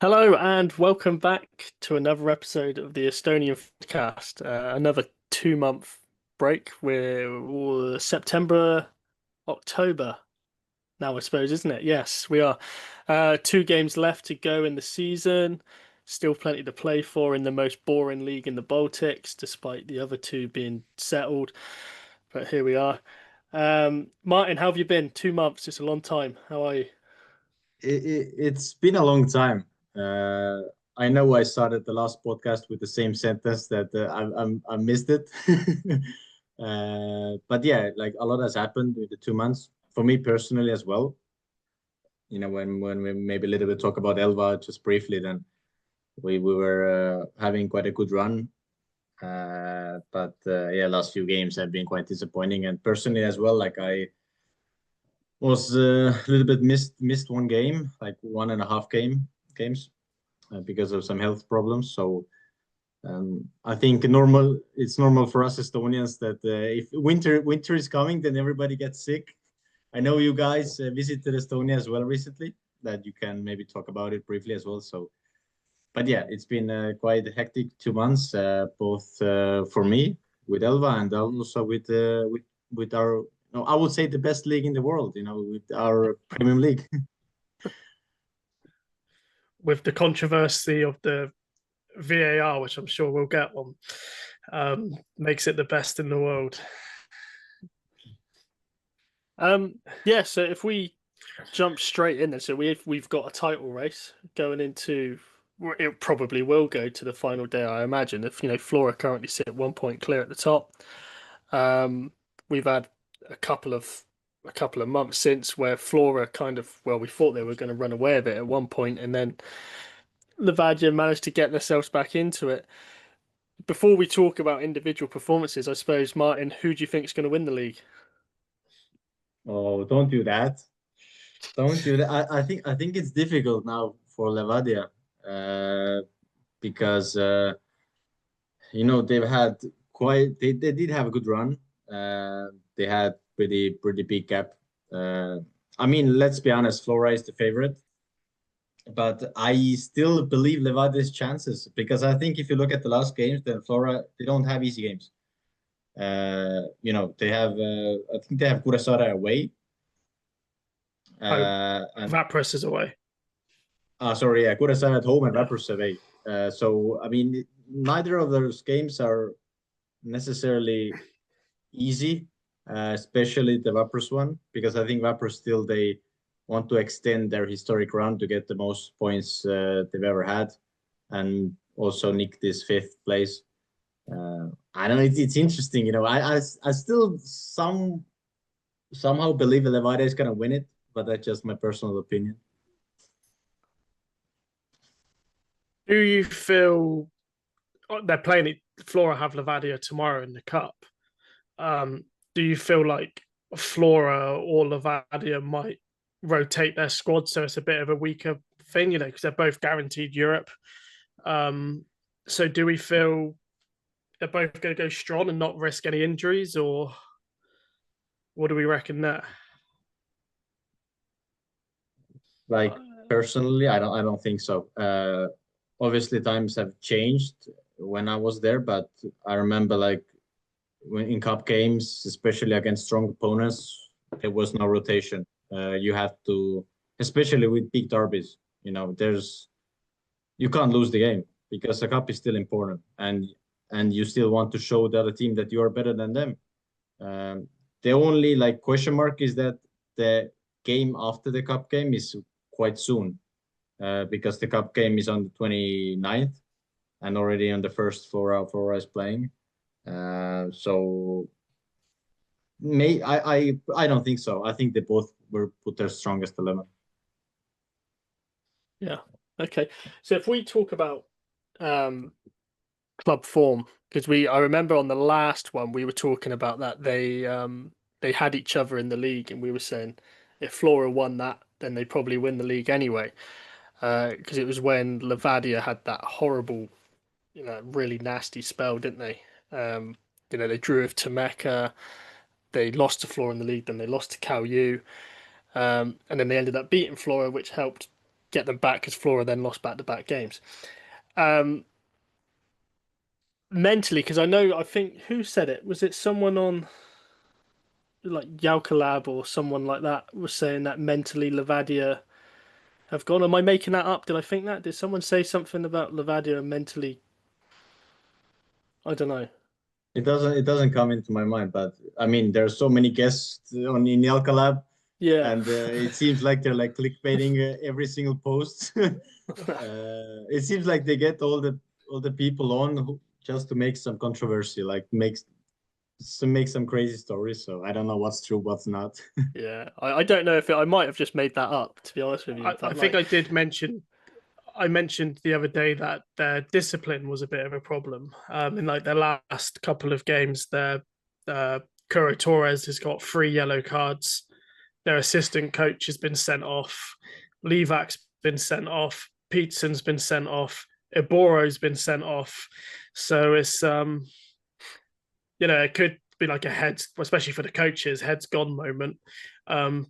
Hello and welcome back to another episode of the Estonian podcast. Another 2 month break. We're September, October now, I suppose, isn't it? Yes, we are. Two games left to go in the season. Still plenty to play for in the most boring league in the Baltics, despite the other two being settled. But here we are. Martin, how have you been? 2 months. It's a long time. How are you? It's been a long time. Uh, I know I started the last podcast with the same sentence that I missed it. But yeah, like a lot has happened with the 2 months for me personally as well. When we maybe a little bit talk about Elva just briefly, then we were having quite a good run. But yeah, last few games have been quite disappointing, and personally as well. Like I was a little bit missed one game, like one and a half games because of some health problems. So I think it's normal for us Estonians that if winter is coming, then everybody gets sick. I know you guys visited Estonia as well recently. That you can maybe talk about it briefly as well. So, but yeah, it's been quite a hectic 2 months, both for me with Elva and also with our. No, I would say the best league in the world. With our Premium League. With the controversy of the VAR, which I'm sure we'll get on, makes it the best in the world. Yeah, so if we jump straight in there, so we've got a title race going into. It probably will go to the final day, I imagine. If Flora currently sit 1 point clear at the top. We've had a couple of a couple of months since where Flora kind of we thought they were going to run away with it at 1 point, and then Levadia managed to get themselves back into it. Before we talk about individual performances, I suppose, Martin, who do you think is going to win the league? Oh, don't do that. Don't do that. I think it's difficult now for Levadia because they've had they did have a good run. They had pretty big gap. Uh, I mean, let's be honest, Flora is the favorite, but I still believe Levadia's chances because I think if you look at the last games, then Flora they don't have easy games. They have I think they have Kuressaare away. Home. And Vapris is away. Sorry, yeah, Kuressaare at home and Yeah. Raptors away. So I mean, neither of those games are necessarily easy, especially the Raptors one, because I think Raptors still they want to extend their historic run to get the most points they've ever had, and also nick this fifth place. I don't know. It's interesting, I still somehow believe Levadia is gonna win it, but that's just my personal opinion. Do you feel they're playing it? Flora have Levadia tomorrow in the cup. Do you feel like Flora or Levadia might rotate their squad so it's a bit of a weaker thing, because they're both guaranteed Europe? Um, so do we feel they're both going to go strong and not risk any injuries, or what do we reckon there? Like personally, I don't think so. Obviously, times have changed when I was there, but I remember like when in cup games, especially against strong opponents, there was no rotation. You have to, especially with big derbies, you can't lose the game because the cup is still important, and you still want to show the other team that you are better than them. Um, the only like question mark is that the game after the cup game is quite soon, because the cup game is on the 29th and already on the first for us playing. So I don't think so. I think they both were put their strongest 11. Yeah. Okay. So if we talk about um, club form, because I remember on the last one we were talking about that they had each other in the league, and we were saying if Flora won that, then they probably win the league anyway. Because it was when Levadia had that horrible, really nasty spell, didn't they? Um, they drew with Temeka, they lost to Flora in the league, then they lost to Cal U, and then they ended up beating Flora, which helped. get them back because Flora then lost back-to-back games. Um, Mentally, because I think who said it? Was it someone on like Yaukalab or someone like that was saying that mentally Levadia have gone? Am I making that up? Did I think that? Did someone say something about Levadia mentally? I don't know. It doesn't come into my mind, but I mean, there are so many guests on in Yalka Lab, Yeah. and it seems like they're like clickbaiting every single post. It seems like they get all the people on just to make some controversy, like make some crazy stories. So I don't know what's true, what's not. Yeah, I don't know if I might have just made that up, to be honest with you. I But think like, I did mention. I mentioned the other day that their discipline was a bit of a problem. In like their last couple of games, their Curo Torres has got 3 yellow cards. Their assistant coach has been sent off. Levak's been sent off. Peterson's been sent off. Iboro's been sent off. So it's it could be like a head, especially for the coaches, heads gone moment.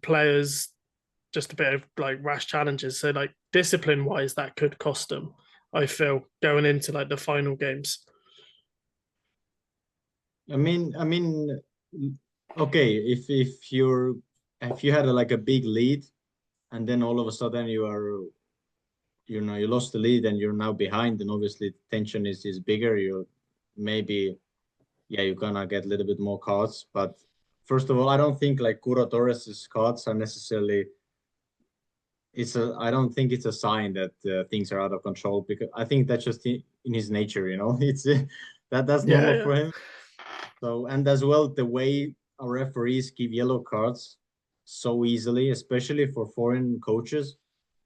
Players just a bit of like rash challenges. So like discipline wise, that could cost them. I feel going into like the final games. I mean, okay, if you had like a big lead, and then all of a sudden you lost the lead and you're now behind, and obviously tension is bigger. You maybe, yeah, you're gonna get a little bit more cards. But first of all, I don't think like Curo Torres's cards are necessarily. I don't think it's a sign that things are out of control, because I think that's just in his nature. It's that's yeah, normal yeah. for him. So, and as well, the way our referees give yellow cards so easily, especially for foreign coaches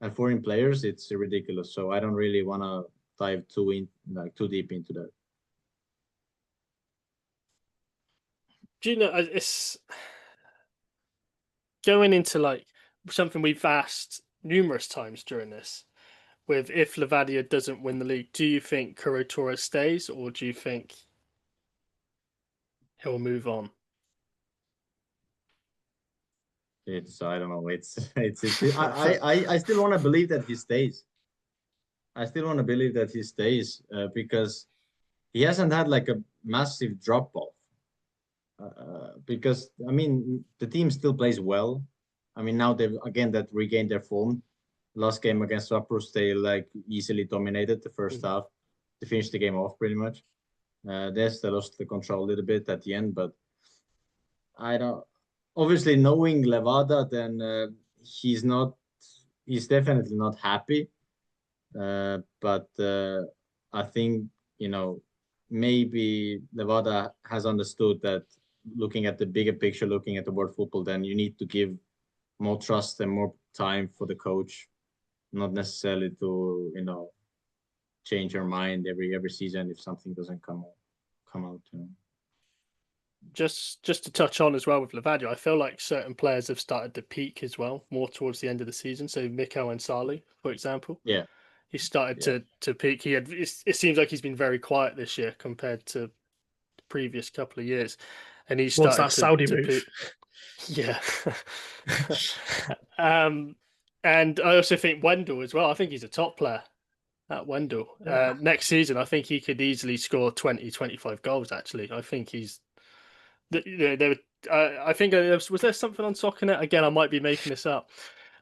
and foreign players, it's ridiculous. So I don't really want to dive too deep into that. Do you know it's going into like something we've asked numerous times during this with if Levadia doesn't win the league, do you think Curo Torres stays or do you think he'll move on? I don't know. I still want to believe that he stays. I still want to believe that he stays because he hasn't had like a massive drop off. Because I mean the team still plays well. I mean now they've again that regained their form. Last game against Vaprus, they like easily dominated the first half to finish the game off pretty much. They lost the control a little bit at the end, but I don't. Obviously, knowing Levada, then he's not. He's definitely not happy. But I think maybe Levada has understood that looking at the bigger picture, looking at the world football, then you need to give more trust and more time for the coach, not necessarily to change your mind every season if something doesn't come out. Just to touch on as well with Levadia, I feel like certain players have started to peak as well, more towards the end of the season. So Mikko Ansali, for example, Yeah, he started yeah. to peak. It seems like he's been very quiet this year compared to the previous couple of years, and he What's started that Saudi to move? peak. Yeah. And I also think Wendell as well. I think he's a top player at Wendell. Yeah. Next season, I think he could easily score 20, 25 goals, actually. I think he's. I think was there something on SoccerNet? Again, I might be making this up.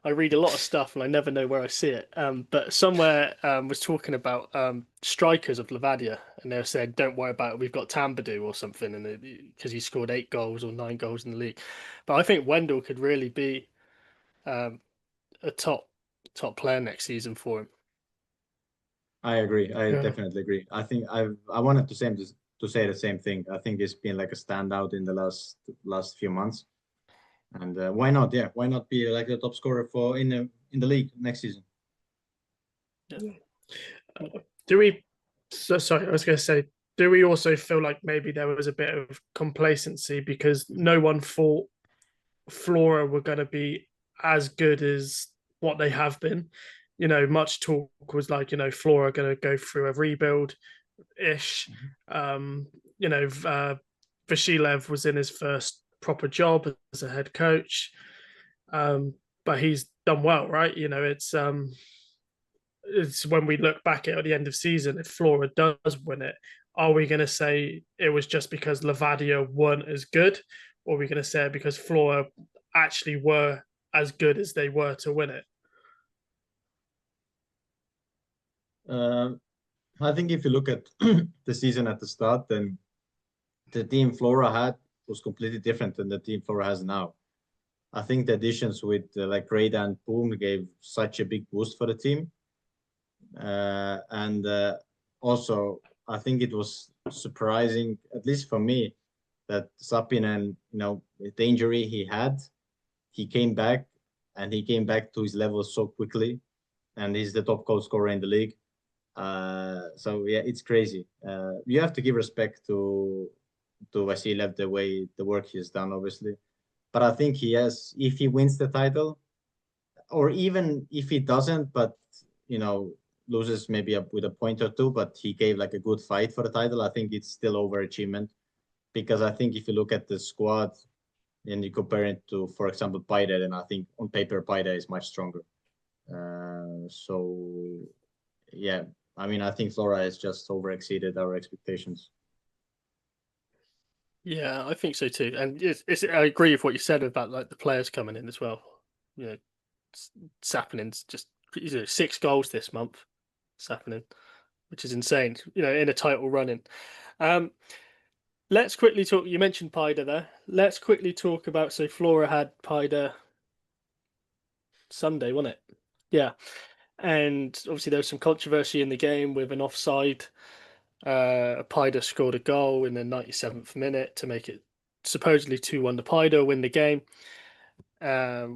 I read a lot of stuff and I never know where I see it. But somewhere was talking about strikers of Levadia, and they were saying, "Don't worry about it. We've got Tambadou or something," and because he scored 8 goals or 9 goals in the league. But I think Wendell could really be um, a top player next season for him. I agree. I Yeah. definitely agree. I think I wanted to say the same thing. I think it's been like a standout in the last few months, and why not? Yeah, why not be like the top scorer for in the league next season? Do we? So sorry, I was going to say. Do we also feel like maybe there was a bit of complacency because no one thought Flora were going to be as good as what they have been? Much talk was like, Flora going to go through a rebuild ish. Vashilev was in his first proper job as a head coach, but he's done well, right? It's it's when we look back at the end of season, if Flora does win it, are we going to say it was just because Levadia weren't as good, or are we going to say it because Flora actually were as good as they were to win it? I think if you look at the season at the start, then the team Flora had was completely different than the team Flora has now. I think the additions with like Grada and Boom gave such a big boost for the team. And also, I think it was surprising, at least for me, that Sapinen, with the injury he had, he came back and he came back to his level so quickly. And he's the top goal scorer in the league. So yeah, it's crazy. You have to give respect to Vasiliev the way the work he has done, obviously. But I think he has, if he wins the title, or even if he doesn't, but loses maybe with a point or two, but he gave like a good fight for the title, I think it's still overachievement. Because I think if you look at the squad and you compare it to, for example, Paide, then I think on paper Paide is much stronger. So yeah, I mean, I think Flora has just overexceeded our expectations. Yeah, I think so too. And I agree with what you said about like the players coming in as well. Sappinen's just 6 goals this month, Sappinen, which is insane. In a title running. Let's quickly talk. You mentioned Paide there. Let's quickly talk about. So Flora had Paide Sunday, wasn't it? Yeah, and obviously there was some controversy in the game with an offside. Paide scored a goal in the 97th minute to make it supposedly 2-1 to Paide, win the game,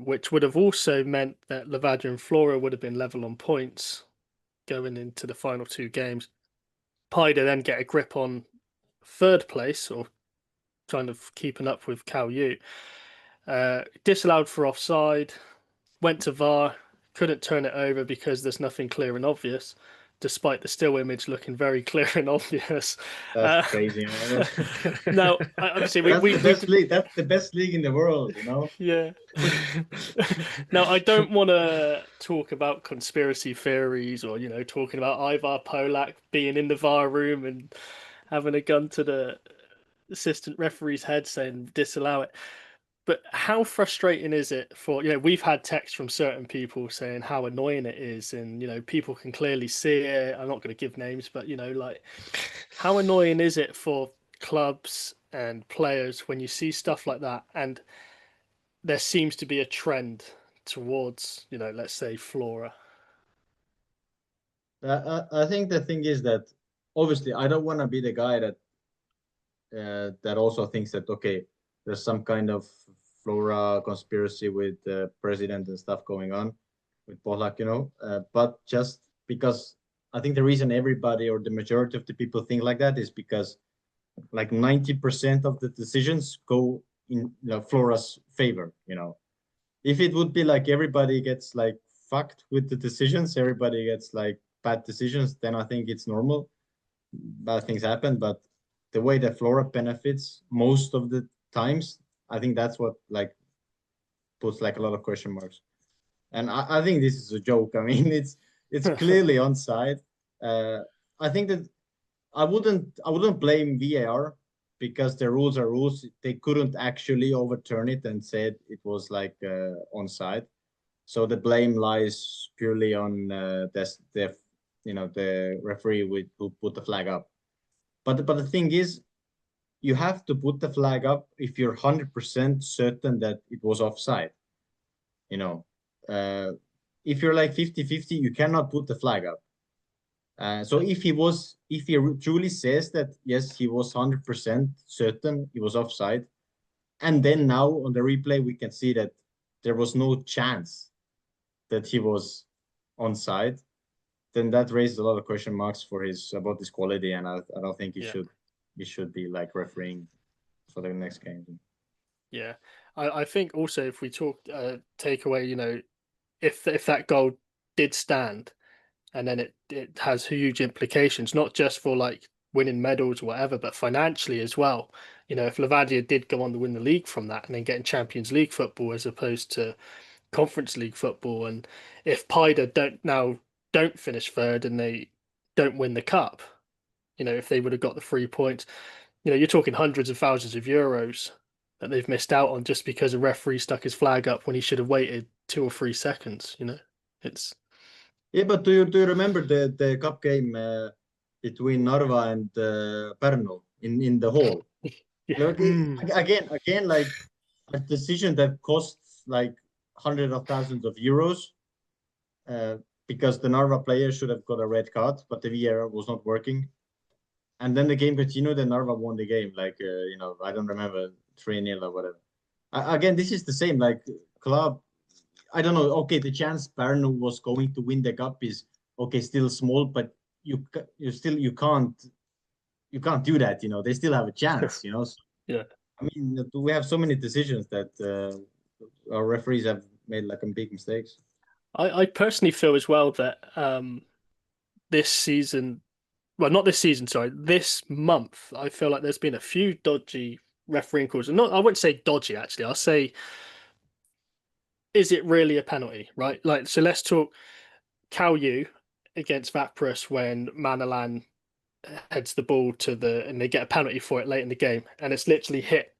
which would have also meant that Levadia and Flora would have been level on points going into the final 2 games. Paide then get a grip on 3rd place, or kind of keeping up with Cal U. Disallowed for offside, went to VAR, couldn't turn it over because there's nothing clear and obvious, despite the still image looking very clear and obvious. That's crazy, man. No, obviously that's the best league in the world, Yeah. Now, I don't want to talk about conspiracy theories or, talking about Ivar Polak being in the VAR room and having a gun to the assistant referee's head saying disallow it. But how frustrating is it for, we've had texts from certain people saying how annoying it is, and, people can clearly see it. I'm not going to give names, but, like, how annoying is it for clubs and players when you see stuff like that and there seems to be a trend towards, let's say Flora? I think the thing is that obviously I don't want to be the guy that also thinks that, okay, there's some kind of Flora conspiracy with the president and stuff going on with Polak, but just because I think the reason everybody or the majority of the people think like that is because like 90% of the decisions go in Flora's favor. If it would be like everybody gets like fucked with the decisions, everybody gets like bad decisions, then I think it's normal. Bad things happen, but the way that Flora benefits most of the times, I think that's what like puts like a lot of question marks. And I think this is a joke. I mean, it's clearly onside. I think that I wouldn't blame VAR because the rules are rules. They couldn't actually overturn it and said it was like onside. So the blame lies purely on the referee who put the flag up. But the thing is, you have to put the flag up if you're 100% certain that it was offside. If you're like 50-50, you cannot put the flag up. So if he truly says that, yes, he was 100% certain he was offside, and then now on the replay, we can see that there was no chance that he was onside, then that raises a lot of question marks about his quality, and I don't think he should be like refereeing for the next game. Yeah, I think also if we take away, if that goal did stand, and then it has huge implications, not just for like winning medals or whatever, but financially as well. If Levadia did go on to win the league from that and then getting Champions League football as opposed to Conference League football, and if Paide don't finish third and they don't win the cup. If they would have got the 3 points, you're talking hundreds of thousands of euros that they've missed out on just because a referee stuck his flag up when he should have waited 2 or 3 seconds. It's Yeah, but do you remember the cup game between Narva and Pärnu in the hall? yeah, Look, again, like a decision that costs like hundreds of thousands of euros because the Narva player should have got a red card, but the VAR was not working. And then the game continued and Narva won the game. Like, I don't remember 3-0 or whatever. Again, this is the same, like club. I don't know. Okay, the chance Pärnu was going to win the cup is okay, still small, but you can't do that. They still have a chance. So, yeah. I mean, we have so many decisions that our referees have made like big mistakes. I personally feel as well that this season, well, not this season, sorry, this month, I feel like there's been a few dodgy refereeing calls. And I wouldn't say dodgy, actually. I'll say, is it really a penalty, right? Like, so let's talk Kalju against Vaprus when Manalan heads the ball and they get a penalty for it late in the game. And it's literally hit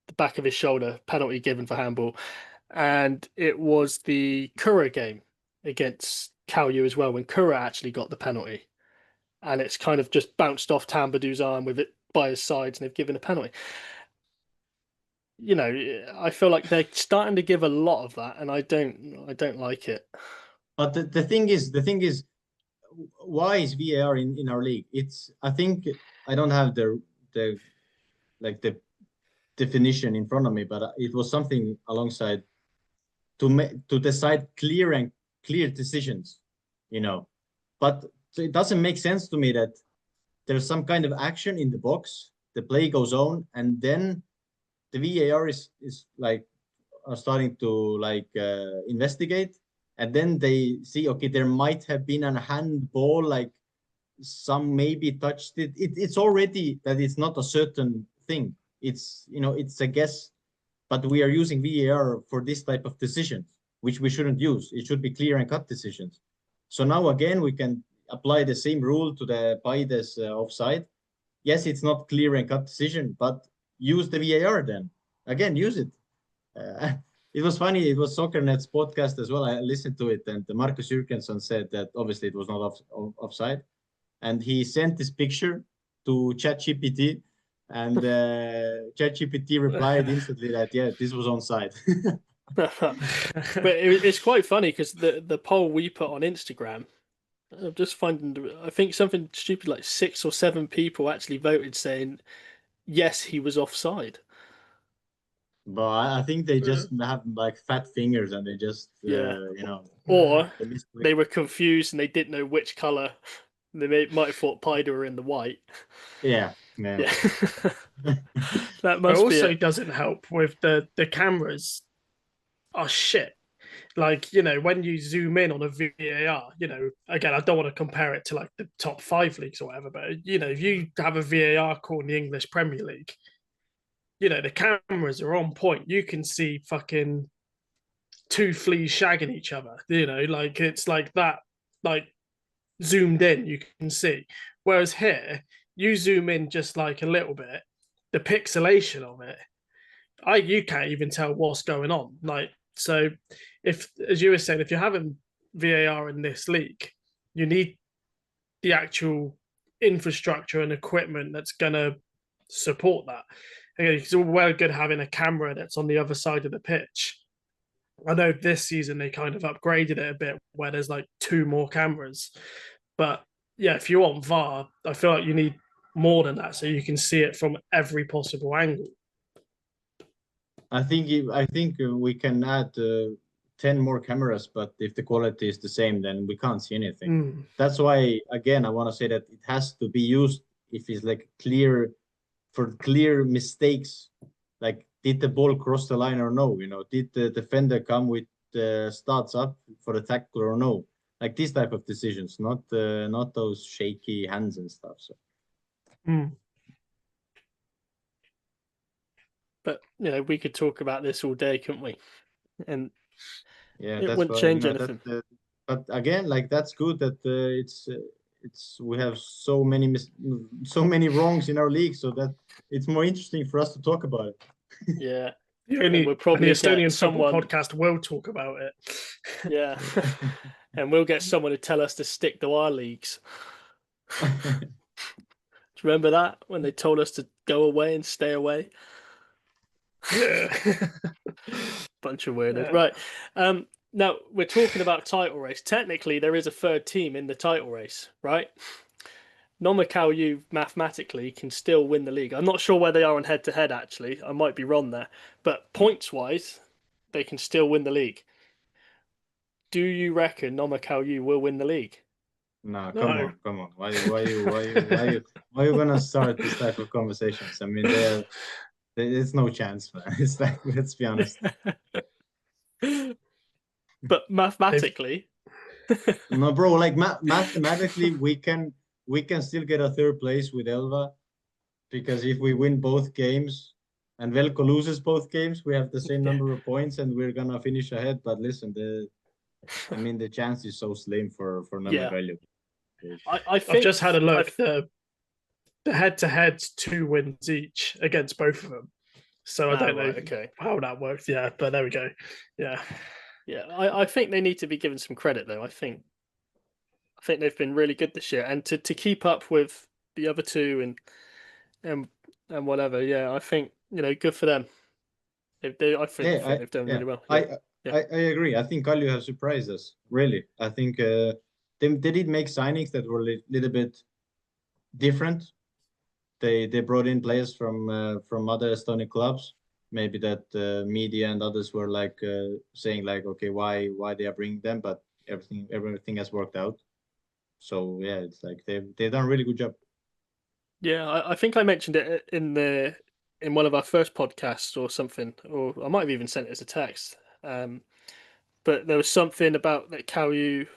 the back of his shoulder, penalty given for handball. And it was the Kura game against Kalju as well, when Kura actually got the penalty. And it's kind of just bounced off Tambadou's arm with it by his sides, and they've given a penalty. I feel like they're starting to give a lot of that, and I don't like it. But the thing is, why is VAR in our league? I think I don't have the definition in front of me, but it was something alongside to decide clear decisions, But it doesn't make sense to me that there's some kind of action in the box, the play goes on, and then the VAR is like are starting to like investigate, and then they see, okay, there might have been a handball, like some maybe touched it. It's already that it's not a certain thing. It's it's a guess, but we are using VAR for this type of decisions, which we shouldn't use. It should be clear and cut decisions. So now again, we can apply the same rule to the Paides offside. Yes, it's not clear and cut decision, but use the VAR then. Again, use it. It was funny. It was SoccerNet's podcast as well. I listened to it, and Markus Jürgensen said that obviously it was not offside, and he sent this picture to ChatGPT, and ChatGPT replied instantly that this was onside. But it's quite funny because the poll we put on Instagram, I'm just finding, I think something stupid like 6 or 7 people actually voted saying yes, he was offside. But I think they just have like fat fingers, and they just or they were confused and they didn't know which color. They might have thought Paida were in the white. Yeah. That must also be doesn't help with the cameras are shit. Like, when you zoom in on a VAR, again, I don't want to compare it to like the top 5 leagues or whatever, but if you have a VAR call in the English Premier League, the cameras are on point. You can see fucking 2 fleas shagging each other. Like it's like that, like zoomed in, you can see. Whereas here, you zoom in just like a little bit, the pixelation of it, you can't even tell what's going on. Like, so if, as you were saying, if you're having VAR in this league, you need the actual infrastructure and equipment that's gonna support that. Again, it's all well good having a camera that's on the other side of the pitch. I know this season they kind of upgraded it a bit where there's like 2 more cameras. But yeah, if you want VAR, I feel like you need more than that so you can see it from every possible angle. I think we can add 10 more cameras, but if the quality is the same, then we can't see anything. That's why, again, I want to say that it has to be used if it's like clear mistakes, like did the ball cross the line or no? Did the defender come with starts up for the tackle or no? Like these type of decisions, not those shaky hands and stuff. So. But we could talk about this all day, couldn't we? And yeah, it wouldn't change anything. but again, like that's good that it's we have so many wrongs in our league, so that it's more interesting for us to talk about it. Yeah. The And only we'll probably the get Estonian football someone. podcast will talk about it. Yeah. And we'll get someone to tell us to stick to our leagues. Do you remember that when they told us to go away and stay away? Yeah. Bunch of weirdos. Yeah. Right. Now we're talking about title race. Technically, there is a third team in the title race, right? Nomakau mathematically can still win the league. I'm not sure where they are on head to head, actually. I might be wrong there. But points wise, they can still win the league. Do you reckon Nomakau will win the league? No, No. come on. Why you gonna start this type of conversations? I mean, there's no chance, man. It's like, let's be honest. But mathematically, No, bro. Like mathematically, we can still get a third place with Elva, because if we win both games and Velko loses both games, we have the same number of points and we're gonna finish ahead. But listen, the chance is so slim for number yeah, value. I think I've just had a look. The head-to-head's 2 wins each against both of them. So I don't know how that works. Yeah, but there we go. Yeah. Yeah, I think they need to be given some credit though. I think they've been really good this year, and to keep up with the other two and whatever. Yeah, I think good for them. I think they've done really well. I agree. I think Kalju have surprised us. Really, I think they did make signings that were a little bit different. They brought in players from other Estonian clubs. Maybe that media and others were like saying like, okay, why they are bringing them, but everything has worked out. So yeah, it's like they've done a really good job. Yeah, I think I mentioned it in one of our first podcasts or something, or I might have even sent it as a text. But there was something about that Kalju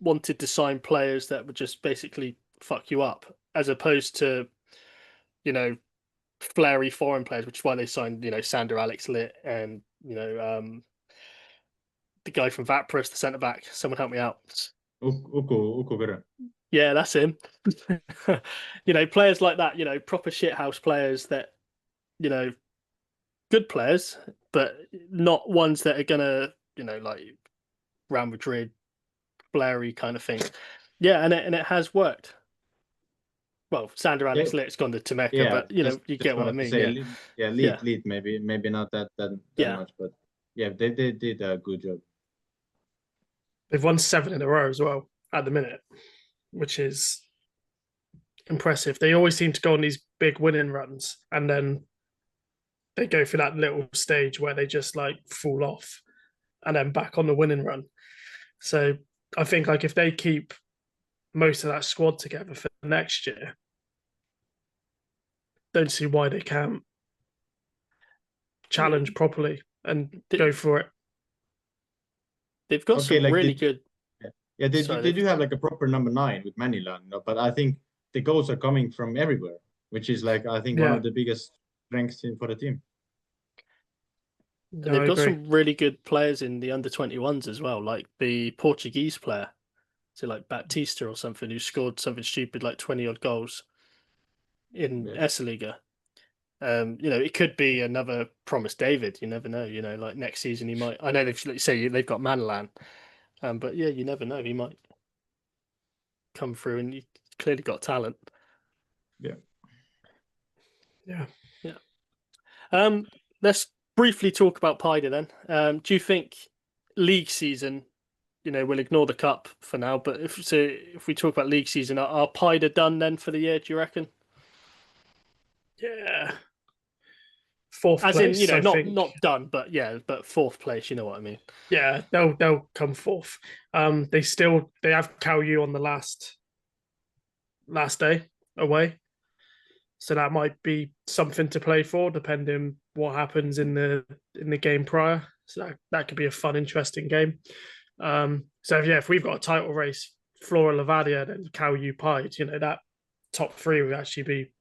wanted to sign players that would just basically fuck you up, as opposed to flary foreign players, which is why they signed Sander Alex Lit and the guy from Vatpros, the centre back. Someone help me out. Uku Kere. Yeah, that's him. Players like that, proper shithouse players that, good players, but not ones that are gonna, like Real Madrid, flary kind of thing. Yeah, and it has worked. Well, Sander Alex Lit's gone to Temecca, but you get what I mean. Say, lead, maybe not that much, but yeah, they did a good job. They've won 7 in a row as well at the minute, which is impressive. They always seem to go on these big winning runs, and then they go for that little stage where they just like fall off, and then back on the winning run. So I think like if they keep most of that squad together for next year, don't see why they can't challenge properly and go for it. They've got some really good. Yeah, they do have like a proper number 9 with Manila, but I think the goals are coming from everywhere, which is like I think one of the biggest strengths for the team. And they've got some really good players in the under-21s as well, like the Portuguese player, so like Baptista or something, who scored something stupid like 20-odd goals in Liiga. It could be another Promise David. You never know. Like next season he might. I know they've got Manilan, but yeah, you never know. He might come through, and he clearly got talent. Yeah. Let's briefly talk about Paide then. Do you think league season, we'll ignore the cup for now, but if we talk about league season, are Paide done then for the year? Do you reckon? Yeah. 4th As place, in, not done, but 4th place. You know what I mean? Yeah, they'll come 4th. They have Kalju on the last day away, so that might be something to play for, depending what happens in the game prior. So that could be a fun, interesting game. So if we've got a title race, Flora Levadia, then Kalju Pied, that top 3 would actually be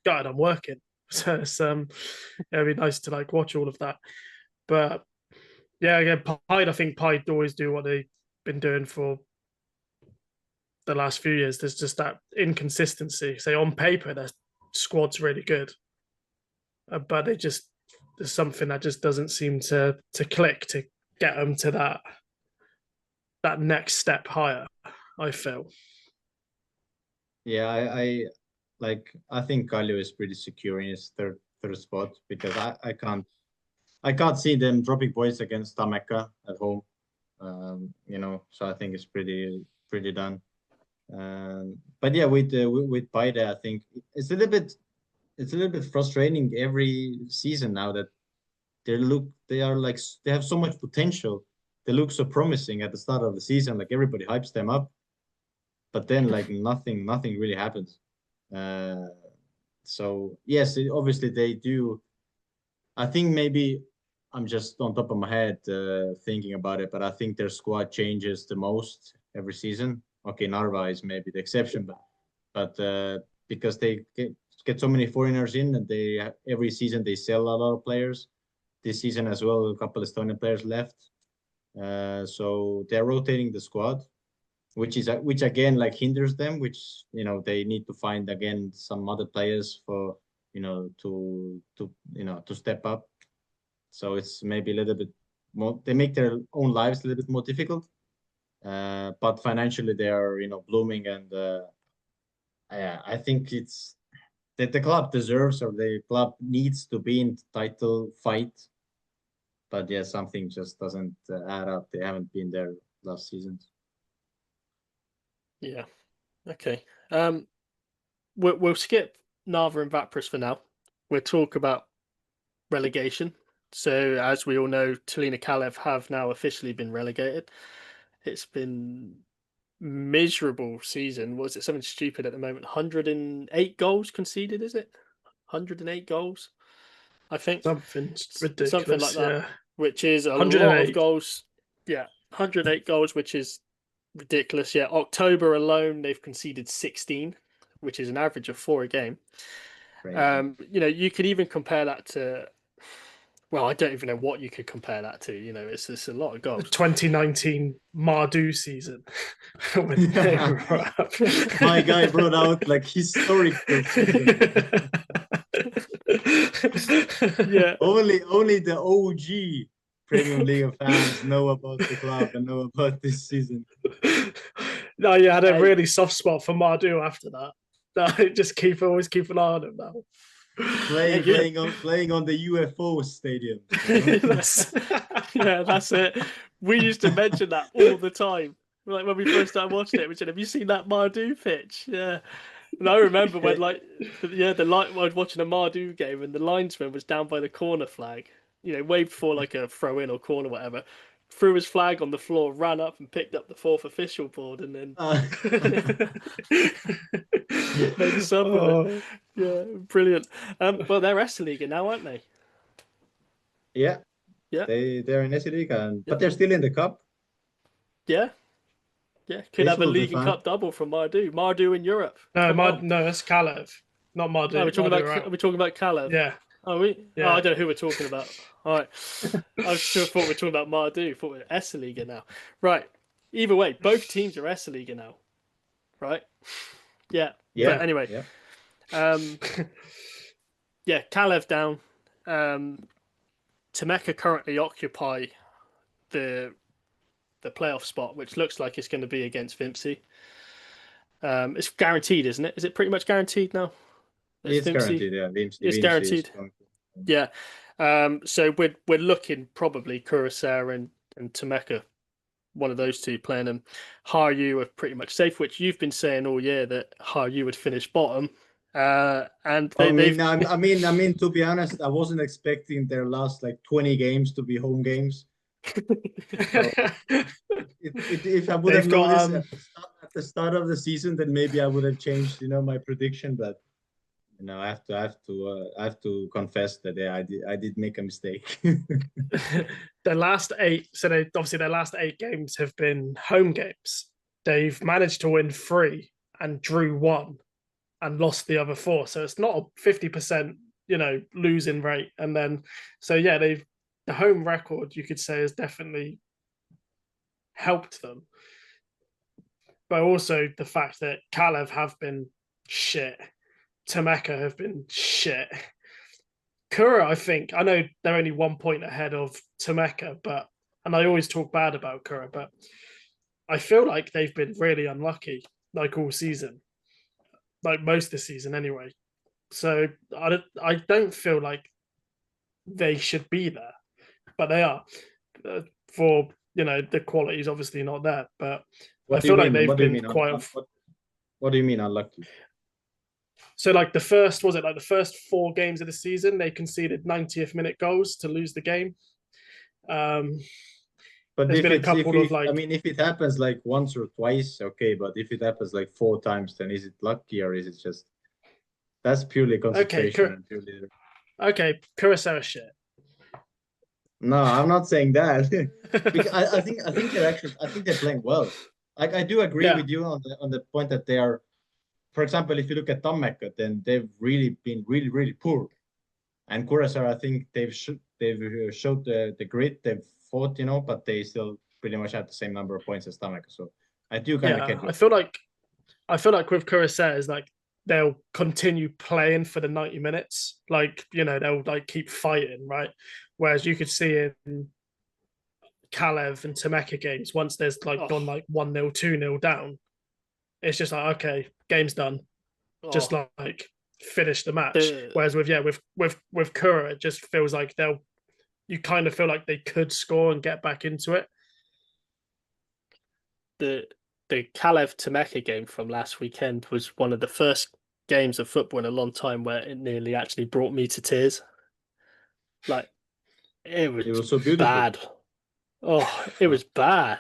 gutted. I'm working. So it'd be nice to like watch all of that. But yeah, again, Pied, I think Pied always do what they been doing for the last few years. There's just that inconsistency. Say on paper, their squad's really good, but there's something that just doesn't seem to click to get them to that next step higher, I feel. Yeah, I think Kallio is pretty secure in his third spot, because I can't see them dropping points against Tammeka at home. So I think it's pretty done. But yeah, with Paide, I think it's a little bit frustrating every season now that they have so much potential. They look so promising at the start of the season, like everybody hypes them up, but then like nothing really happens. So yes, obviously they do. I think maybe I'm just on top of my head thinking about it, but I think their squad changes the most every season. Okay, Narva is maybe the exception, but because they get so many foreigners in, and every season they sell a lot of players. This season as well, a couple of Estonian players left, so they're rotating the squad, which again like hinders them. Which they need to find again some other players for to step up. So it's maybe a little bit more. They make their own lives a little bit more difficult, but financially they are blooming, and I think it's that the club deserves, or the club needs to be in title fight. But yeah, something just doesn't add up. They haven't been there last seasons. Yeah. Okay. We'll skip Narva and Vapris for now. We'll talk about relegation. So, as we all know, Talina Kalev have now officially been relegated. It's been miserable season. Was it something stupid at the moment? 108 goals conceded, is it? 108 goals, I think. Something ridiculous. Something like that, yeah. which is a lot of goals. Yeah, 108 goals, which is ridiculous. Yeah, October alone, they've conceded 16, which is an average of 4 a game. You could even compare that to, well, I don't even know what you could compare that to. It's a lot of goals. The 2019 Mardu season. My guy brought out like historical season. Yeah. Only the OG Premium Liiga fans know about the club and know about this season. No, you had a really soft spot for Mardu after that. No, just always keep an eye on him now. Playing on the UFO stadium. That's it. We used to mention that all the time. Like when we first started watching it, we said, "Have you seen that Mardu pitch?" Yeah. And I remember when, I was watching a Mardu game, and the linesman was down by the corner flag. Waved for like a throw in or corner, whatever. Threw his flag on the floor, ran up and picked up the 4th official board, and then made a sub of it. Yeah, brilliant. Well, they're Estonian now, aren't they? Yeah. Yeah. They're in Estonian, but they're still in the cup. Yeah. Yeah. Could have a League and Cup double from Mardu. Mardu in Europe. No, that's Kalev, not Mardu. Are we talking about Kalev? Yeah. Are we? Yeah. Oh, I don't know who we're talking about. All right. I sure thought we were talking about Mardu. Thought we were Estonian now. Right. Either way, both teams are Estonian now. Right? Yeah. Yeah. But anyway. Yeah. Kalev down. Tammeka currently occupy the playoff spot, which looks like it's going to be against Vimpsy. It's guaranteed, isn't it? Is it pretty much guaranteed now? It's guaranteed, yeah. It's guaranteed. Yeah. So we're looking probably Curacao and Tammeka, one of those two playing them. Harju are pretty much safe, which you've been saying all year that Harju would finish bottom. And I mean, to be honest, I wasn't expecting their last 20 games to be home games. So if I would have known this at the start of the season, then maybe I would have changed, my prediction. But I have to confess that I did make a mistake. Their last 8, their last 8 games have been home games. They've managed to win 3 and drew 1 and lost the other 4. So it's not a 50%, losing rate. And then, the home record, you could say, is definitely helped them. But also the fact that Kalev have been shit, Tameka have been shit. Kura, I know they're only 1 point ahead of Tameka, and I always talk bad about Kura, but I feel like they've been really unlucky, like all season, like most of the season anyway. So I don't feel like they should be there, but they are. For the quality is obviously not there, but I feel like they've been quite. What do you mean unlucky? So like the first 4 games of the season, they conceded 90th minute goals to lose the game. But there's been a couple of like, I mean, if it happens like once or twice, okay. But if it happens like 4 times, then is it lucky or is it just that's purely concentration? Okay, Kurosawa shit. No, I'm not saying that. Because I think they're playing well. I do agree with you on the point that they are. For example, if you look at Tammeka, then they've really been really poor. And Kuressaare, I think they've showed the grit. They've fought, but they still pretty much had the same number of points as Tammeka. So I do kind of get you. I feel like with Kuressaare is like they'll continue playing for the 90 minutes. Like, they'll like keep fighting, right? Whereas you could see in Kalev and Tameka games, once there's like gone like 1-0, 2-0 down, it's just like, okay, game's done. Just like finish the match. Whereas with Kura, it just feels like you kind of feel like they could score and get back into it. The Kalev Tameka game from last weekend was one of the first games of football in a long time where it nearly actually brought me to tears. Like it was so beautiful. Bad. Oh, it was bad.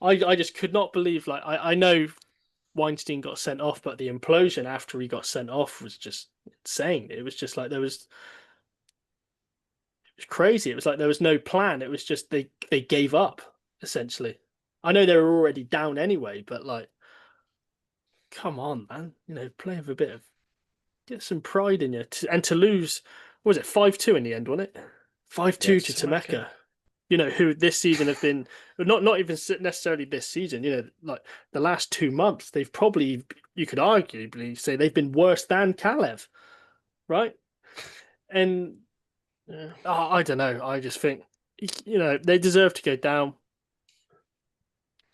I just could not believe. Like I know Weinstein got sent off, but the implosion after he got sent off was just insane. It was just like it was crazy. It was like there was no plan. It was just they gave up essentially. I know they were already down anyway, but like, come on, man. Play with a bit of get some pride in you. And to lose, what was it 5-2 in the end, wasn't it? 5-2 to Tameka. Who this season have been not even necessarily this season. Like the last 2 months, they've probably you could arguably say they've been worse than Kalev, right? And I don't know. I just think they deserve to go down.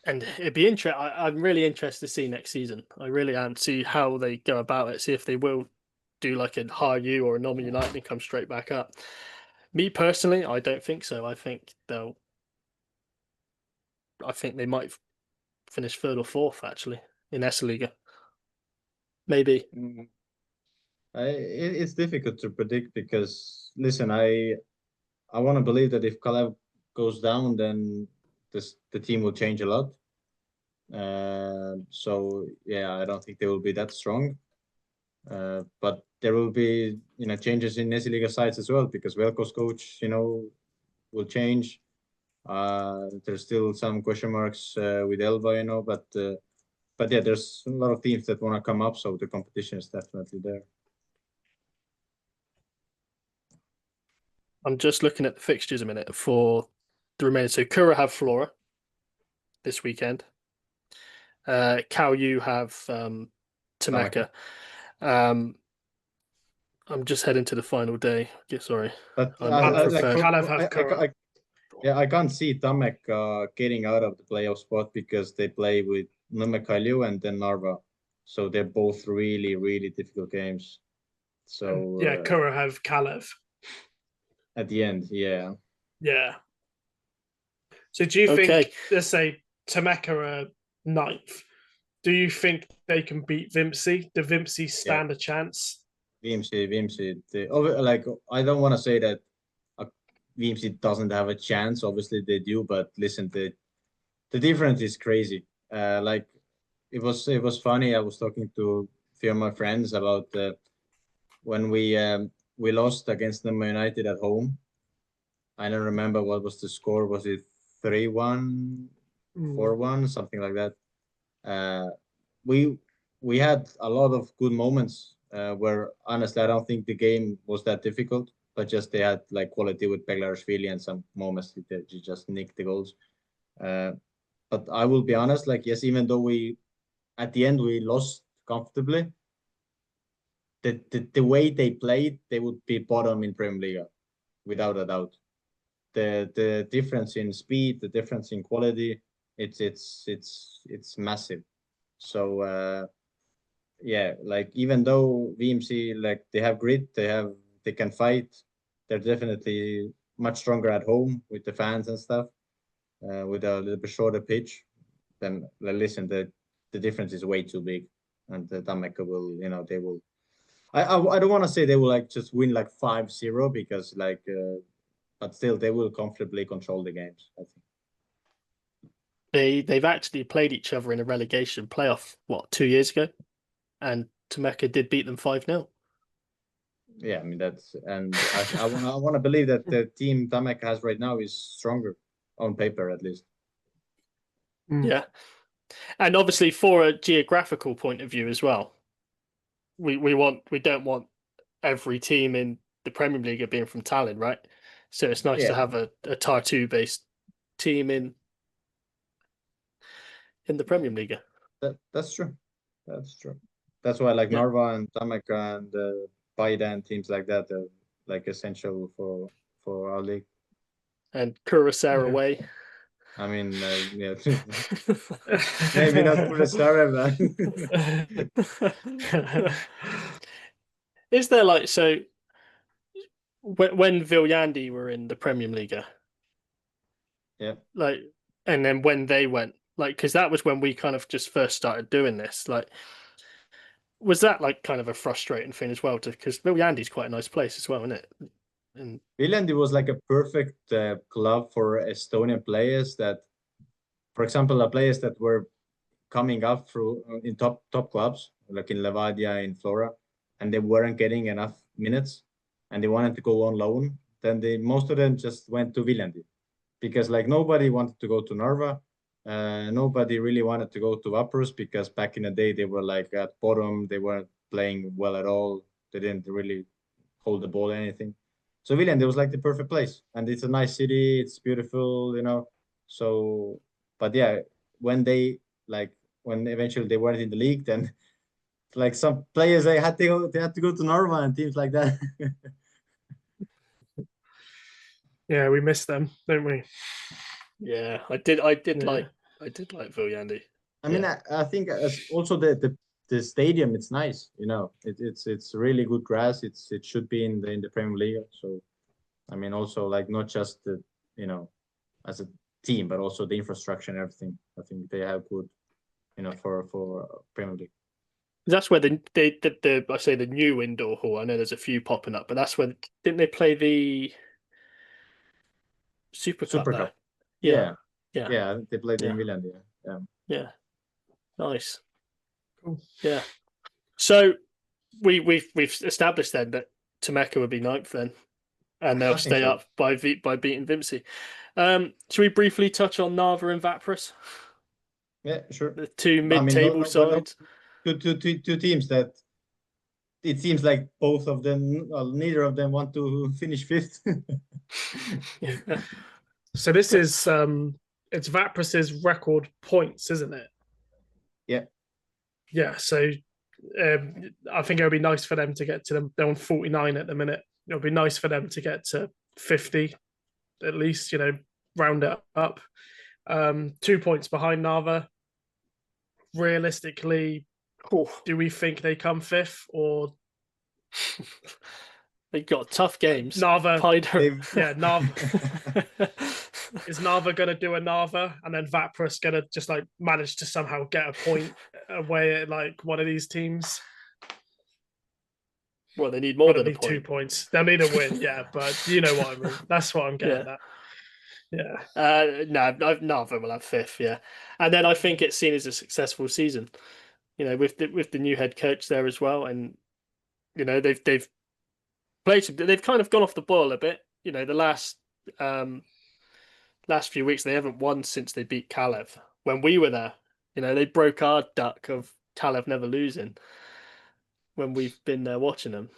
And it'd be interesting. I'm really interested to see next season. I really am. See how they go about it. See if they will do like a hire you or a Northern United and come straight back up. Me personally, I don't think so. I think they might finish 3rd or 4th actually in Liiga. Maybe. It's difficult to predict because listen, I want to believe that if Kalev goes down, then the team will change a lot. So yeah, I don't think they will be that strong. But there will be changes in Liiga sides as well because Velko's coach will change. There's still some question marks with Elva, but yeah, there's a lot of teams that want to come up, so the competition is definitely there. I'm just looking at the fixtures a minute for the remaining. So Kura have Flora this weekend. Yu have Tameka. I'm just heading to the final day. Yeah, sorry. But I can't see Tammeka getting out of the playoff spot because they play with Nõmme Kalju and then Narva. So they're both really, really difficult games. So Kura have Kalev. At the end, yeah. Yeah. So do you think, let's say Tameka are 9th, do you think they can beat Viimsi? Do Viimsi stand a chance? Viimsi. I don't want to say that Viimsi doesn't have a chance. Obviously they do, but listen, the difference is crazy. Like it was funny. I was talking to a few of my friends about when we lost against Nõmme United at home. I don't remember what was the score. Was it 3-1, 4-1, something like that? We had a lot of good moments where honestly I don't think the game was that difficult, but just they had like quality with Beglarashvili and some moments that you just nicked the goals. But I will be honest, like yes, even though we at the end we lost comfortably, the way they played, they would be bottom in Premier Liiga, without a doubt. The difference in speed, the difference in quality, it's massive. So yeah, like even though VMC, like they have grit, they can fight, they're definitely much stronger at home with the fans and stuff, with a little bit shorter pitch. Then listen, the difference is way too big, and the Tammeka will, they will. I don't want to say they will like just win like 5-0 because like, but still they will comfortably control the games, I think. They've actually played each other in a relegation playoff, 2 years ago? And Tammeka did beat them 5-0. Yeah, I mean that's, and I want to believe that the team Tammeka has right now is stronger on paper at least. Yeah. And obviously for a geographical point of view as well, we don't want every team in the Premium League being from Tallinn, right? So it's nice to have a Tartu based team in the Premium League. That's true. That's true. That's why like Narva and Tammeka and Paide and teams like that are like essential for our league. And Kuressaare away. I mean, yeah, maybe not Kuressaare, man. Is there like, so when Viljandi were in the Premium League, yeah, like, and then when they went, like, because that was when we kind of just first started doing this, like, was that like kind of a frustrating thing as well? Because Viljandi's quite a nice place as well, isn't it? And Viljandi was like a perfect club for Estonian players that, for example, players that were coming up through in top clubs like in Levadia, in Flora, and they weren't getting enough minutes, and they wanted to go on loan. Then most of them just went to Viljandi, because like nobody wanted to go to Narva. Nobody really wanted to go to Vaprus because back in the day they were like at bottom. They weren't playing well at all. They didn't really hold the ball or anything. So Viljandi was like the perfect place, and it's a nice city. It's beautiful, So, but yeah, when eventually they weren't in the league, then like some players they had to go to Narva and teams like that. Yeah, we miss them, don't we? yeah, I did like Viljandi. I mean, I think as also the stadium, it's nice. It's really good grass. It should be in the Premier League. So, I mean, also like not just as a team, but also the infrastructure and everything. I think they have good, for Premier League. That's where I say the new indoor hall. I know there's a few popping up, but that's where didn't they play the Super Cup there? Yeah. Yeah. Yeah, they played in Milan. Yeah. Nice. Cool. Yeah. So we've established then that Tammeka would be ninth then, and they'll stay up by beating Vimsey. Should we briefly touch on Narva and Vaprus? Yeah, sure. The two mid-table sides. Two teams that it seems like both of them, neither of them want to finish fifth. So this is it's Vaprus's record points, isn't it? Yeah. Yeah. So I think it would be nice for them to get to them. They're on 49 at the minute. It would be nice for them to get to 50, at least. Round it up. 2 points behind Narva. Realistically, do we think they come fifth, or they've got tough games? Narva, yeah, Narva. Is Narva going to do a Narva, and then Vaprus going to just like manage to somehow get a point away at like one of these teams? Well, they need more than a point. 2 points. They'll need a win, yeah, but you know what I mean. That's what I'm getting at. Yeah. No, Narva will have fifth, yeah, and then I think it's seen as a successful season. With the new head coach there as well, and they've played. They've kind of gone off the boil a bit. The last few weeks they haven't won since they beat Kalev when we were there. They broke our duck of Kalev never losing when we've been there watching them.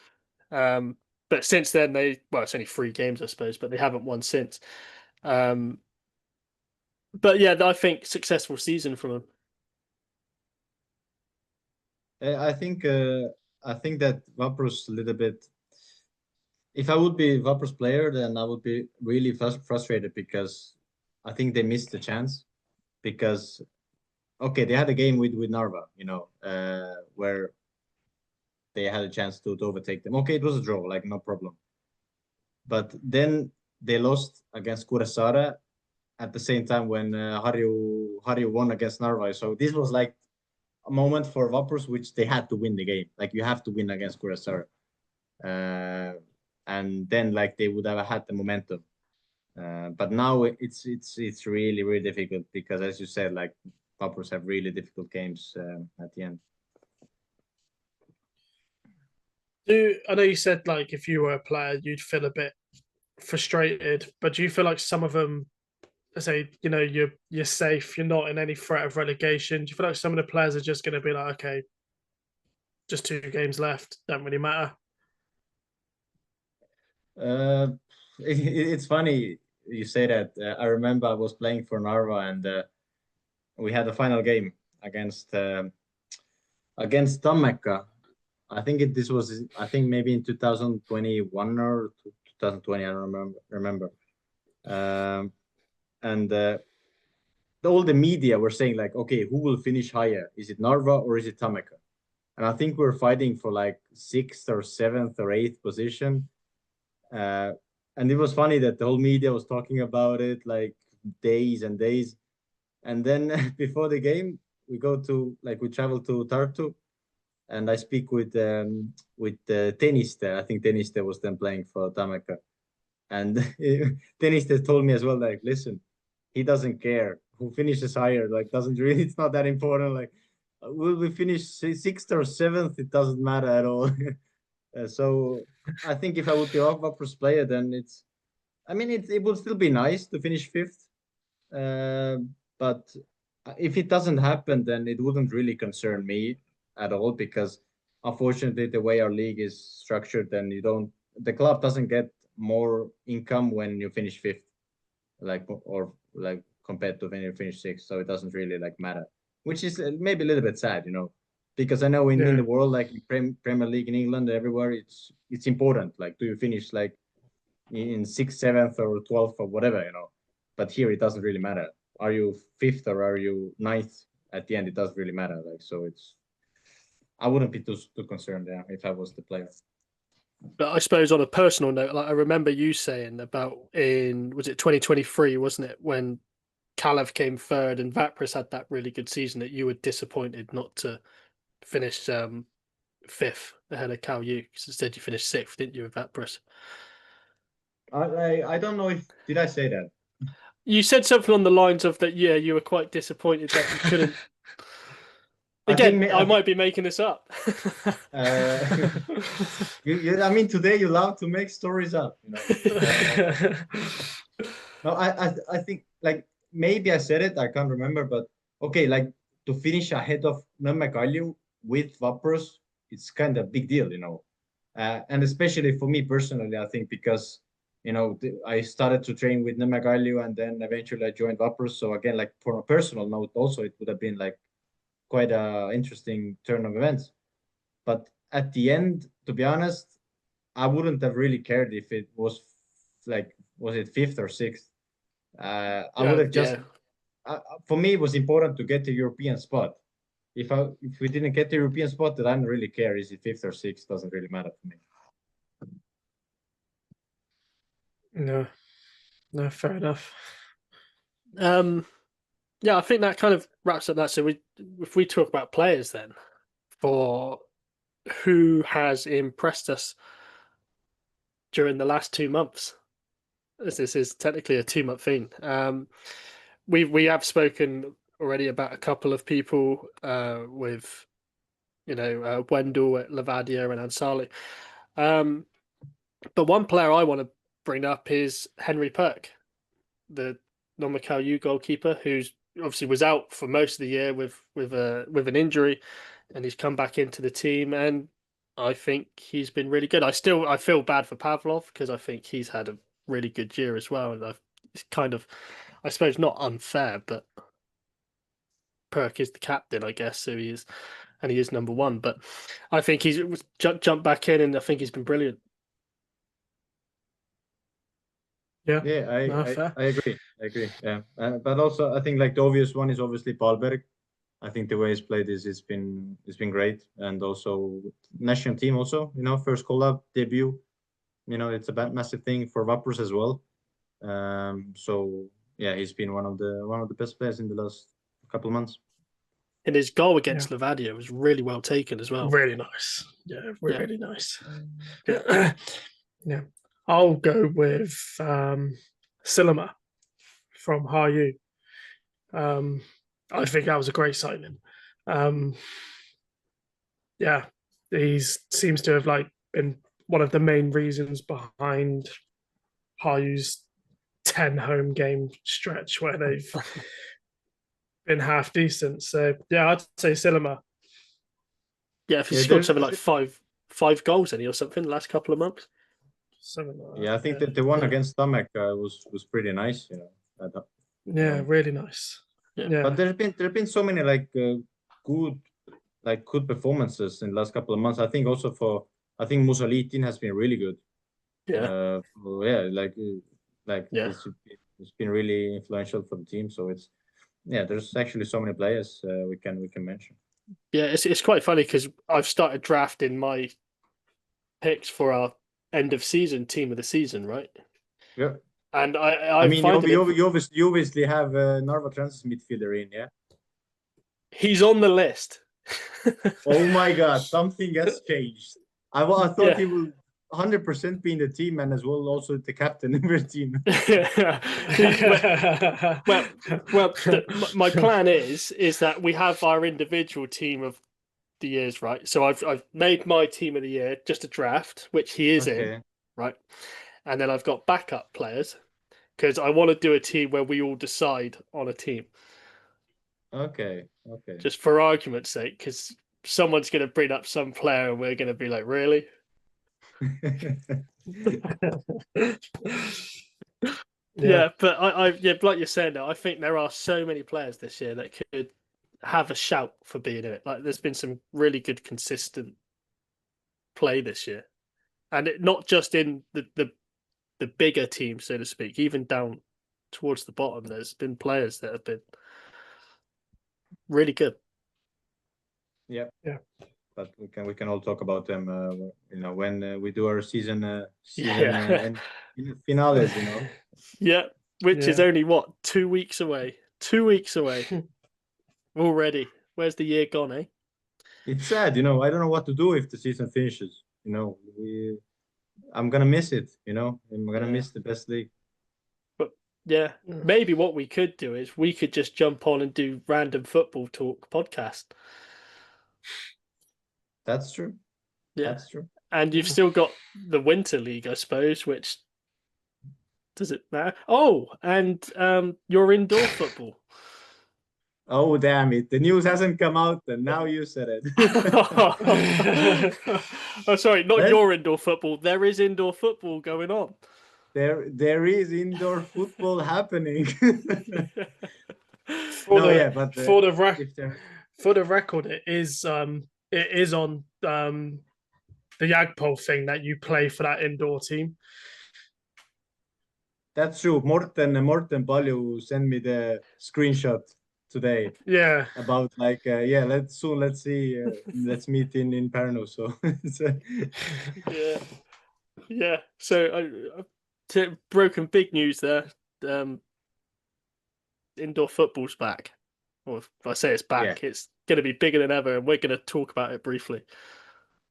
But since then it's only 3 games I suppose, but they haven't won since. But yeah, I think successful season from him. I think that Vaprus a little bit. If I would be Vaprus player, then I would be really frustrated because I think they missed the chance. Because okay, they had a game with Narva, where they had a chance to overtake them. Okay, it was a draw, like no problem. But then they lost against Kuressaare at the same time when Harju won against Narva. So this was like a moment for Vaprus, which they had to win the game. Like you have to win against Kuressaare. And then like they would have had the momentum. But now it's really really difficult because as you said, like Vaprus have really difficult games at the end. I know you said like if you were a player, you'd feel a bit frustrated, but do you feel like some of them, say, you're safe, you're not in any threat of relegation? Do you feel like some of the players are just going to be like, okay, just 2 games left, don't really matter? Uh, it's funny you say that. I remember I was playing for Narva and we had a final game against against Tammeka. This was I think maybe in 2021 or 2020. I don't remember. Um, and all the media were saying like, okay, who will finish higher? Is it Narva or is it Tammeka? And I think we're fighting for like sixth or seventh or eighth position. Uh, and it was funny that the whole media was talking about it like days and days. And then before the game, we travel to Tartu, and I speak with Teniste. I think Teniste was then playing for Tammeka, and Teniste told me as well, like, listen, he doesn't care who finishes higher. Like, doesn't really, it's not that important. Like, will we finish sixth or seventh? It doesn't matter at all. So I think if I would be off Vaprus player, then it would still be nice to finish fifth. Uh, but if it doesn't happen, then it wouldn't really concern me at all because unfortunately, the way our league is structured, then the club doesn't get more income when you finish fifth, like or like compared to when you finish sixth. So it doesn't really like matter, which is maybe a little bit sad, because I know in Yeah. the world, like in Premier League in England, everywhere, it's important. Like, do you finish like in sixth, seventh, or 12th or whatever, But here it doesn't really matter. Are you fifth or are you ninth? At the end, it doesn't really matter. Like, so I wouldn't be too concerned there if I was the player. But I suppose on a personal note, like I remember you saying about was it 2023, wasn't it, when Kalev came third and Vapris had that really good season that you were disappointed not to finish fifth ahead of Cal U because instead you finished sixth, didn't you, with Vapris? I don't know if did I say that. You said something on the lines of that. Yeah, you were quite disappointed that you couldn't. I I think might be making this up. uh, today you love to make stories up. No, I think like maybe I said it, I can't remember, but okay, like to finish ahead of Nõmme Kalju with Vaprus, it's kind of big deal. And especially for me personally, I think because I started to train with Nõmme Kalju and then eventually I joined Vaprus. So again, like for a personal note, also it would have been like quite a interesting turn of events. But at the end, to be honest, I wouldn't have really cared if it was it fifth or sixth. I would Yeah, have just yeah. for me it was important to get the European spot. If we didn't get the European spot, then I don't really care. Is it fifth or sixth? Doesn't really matter for me. No, no, fair enough. Yeah, I think that kind of wraps up that. So if we talk about players then, for who has impressed us during the last 2 months, as this is technically a 2 month thing. We have spoken already about a couple of people with Wendell at Levadia and Ansali. But one player I want to bring up is Henry Perk, the non-Macau U goalkeeper, who's obviously was out for most of the year with an injury, and he's come back into the team, and I think he's been really good. I feel bad for Pavlov because I think he's had a really good year as well, and it's kind of I suppose not unfair, but Perk is the captain, I guess, so he is, and he is number one. But I think he's jumped back in, and I think he's been brilliant. Yeah, I agree. Yeah, but also I think like the obvious one is obviously Palberg. I think the way he's played it's been great, and also national team also. First call up debut. It's a massive thing for Vapers as well. So yeah, he's been one of the best players in the last couple of months. And his goal against Levadia was really well taken as well. Really nice. Yeah, really nice. Yeah. Yeah. I'll go with Silema from Hayu. I think that was a great signing. Yeah, he seems to have been one of the main reasons behind Hayu's 10 home game stretch where they've been half decent. So yeah, I'd say Silema. Yeah, if he scored something like five goals or something the last couple of months. I think that the one against Tamek was pretty nice. Really nice. Yeah. But there've been so many good performances in the last couple of months. I think also I think Musalitin has been really good. Yeah. It's been really influential for the team. So there's actually so many players we can mention. Yeah, it's quite funny because I've started drafting my picks for our end of season team of the season, right? Yeah. And I mean, you obviously have Narva Trans's midfielder in, yeah? He's on the list. Oh my God, something has changed. I thought he would 100% be in the team and as well also the captain of the team. My plan is that we have our individual team of the years, right? So I've made my team of the year just a draft, which he is in, right? And then I've got backup players because I want to do a team where we all decide on a team. Okay. Just for argument's sake, because someone's going to bring up some player and we're going to be like, really? Yeah, but like you're saying now, I think there are so many players this year that could have a shout for being in it. Like there's been some really good consistent play this year, and not just in the bigger teams, so to speak, even down towards the bottom. There's been players that have been really good. Yeah. But we can all talk about them, when we do our season finales, Yeah, which is only what 2 weeks away. 2 weeks away already. Where's the year gone, eh? It's sad, I don't know what to do if the season finishes. I'm gonna miss it. I'm gonna miss the best league. But yeah, maybe what we could do is we could just jump on and do random football talk podcast. That's true. Yeah, that's true. And you've still got the Winter League, I suppose. Which does it matter? Oh, and your indoor football. Oh, damn it. The news hasn't come out, and now you said it. Oh, sorry, not your indoor football. There is indoor football going on. There is indoor football happening. For the record, it is on the Jagpol thing that you play for that indoor team. That's true. Morten Palju sent me the screenshot today. Yeah. About let's see. Let's meet in Pärnu. So yeah. So broken big news there. Indoor football's back. Or if I say it's back, it's going to be bigger than ever, and we're going to talk about it briefly.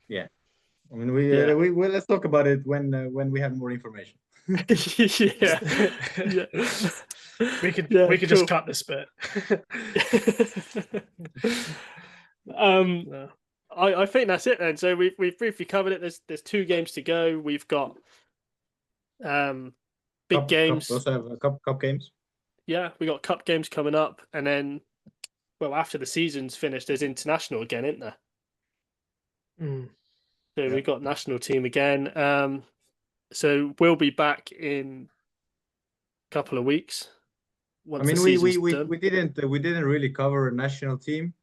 Yeah. I mean, let's talk about it when we have more information. yeah. We could just cut this bit. I think that's it then. So we've briefly covered it. There's 2 games to go. We've got big games. We also have cup games. Yeah, we got cup games coming up, and then after the season's finished, there's international again, isn't there? So we've got national team again. So we'll be back in a couple of weeks. once I mean, the we season's we done. we didn't really cover a national team,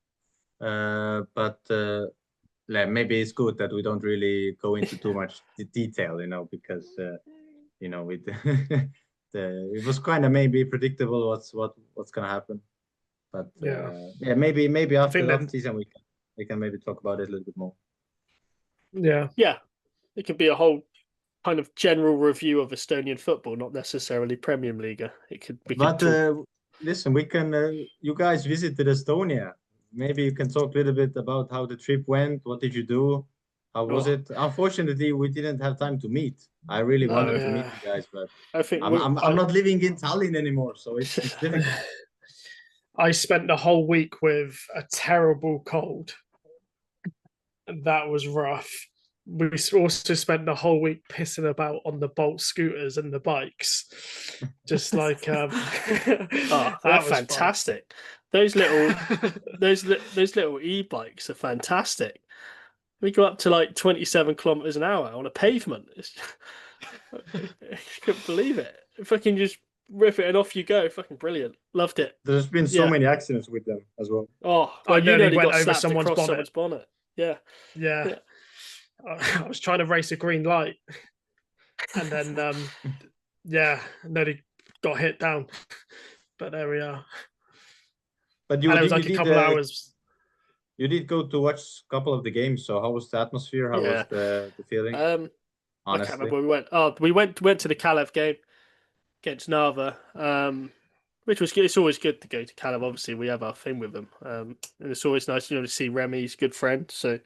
but maybe it's good that we don't really go into too much detail, because it was kind of maybe predictable what's gonna happen. But Yeah. maybe I after think that then, season we can maybe talk about it a little bit more. yeah. Yeah, it could be a whole kind of general review of Estonian football, not necessarily Premium Liiga. We could But talk. listen, we can. You guys visited Estonia. Maybe you can talk a little bit about how the trip went. What did you do? How was Oh, it? Unfortunately, we didn't have time to meet. I really wanted no, to meet Yeah. you guys, but I think I'm not living in Tallinn anymore, so it's difficult. I spent the whole week with a terrible cold. That was rough. We also spent the whole week pissing about on the Bolt scooters and the bikes. Just like they're that was fun. fantastic. Those those little e-bikes are fantastic. We go up to like 27 kilometers an hour on a pavement. I couldn't believe it. Fucking just rip it and off you go. Fucking brilliant. Loved it. There's been so Yeah. many accidents with them as well. Oh, I well, you nearly nearly went got over slapped someone's across bonnet. someone's bonnet. Yeah. Yeah. Yeah. I was trying to race a green light and then yeah, nearly got hit down. But there we are. But And it was like a couple hours. you did go to watch a couple of the games. So how was the atmosphere? How was Yeah. the feeling? I can't Honestly, remember where we went. Oh, we went to the Kalev game against Narva. Which was good. It's always good to go to Kalev. Obviously, we have our thing with them. And it's always nice, to see Remy. He's a good friend. So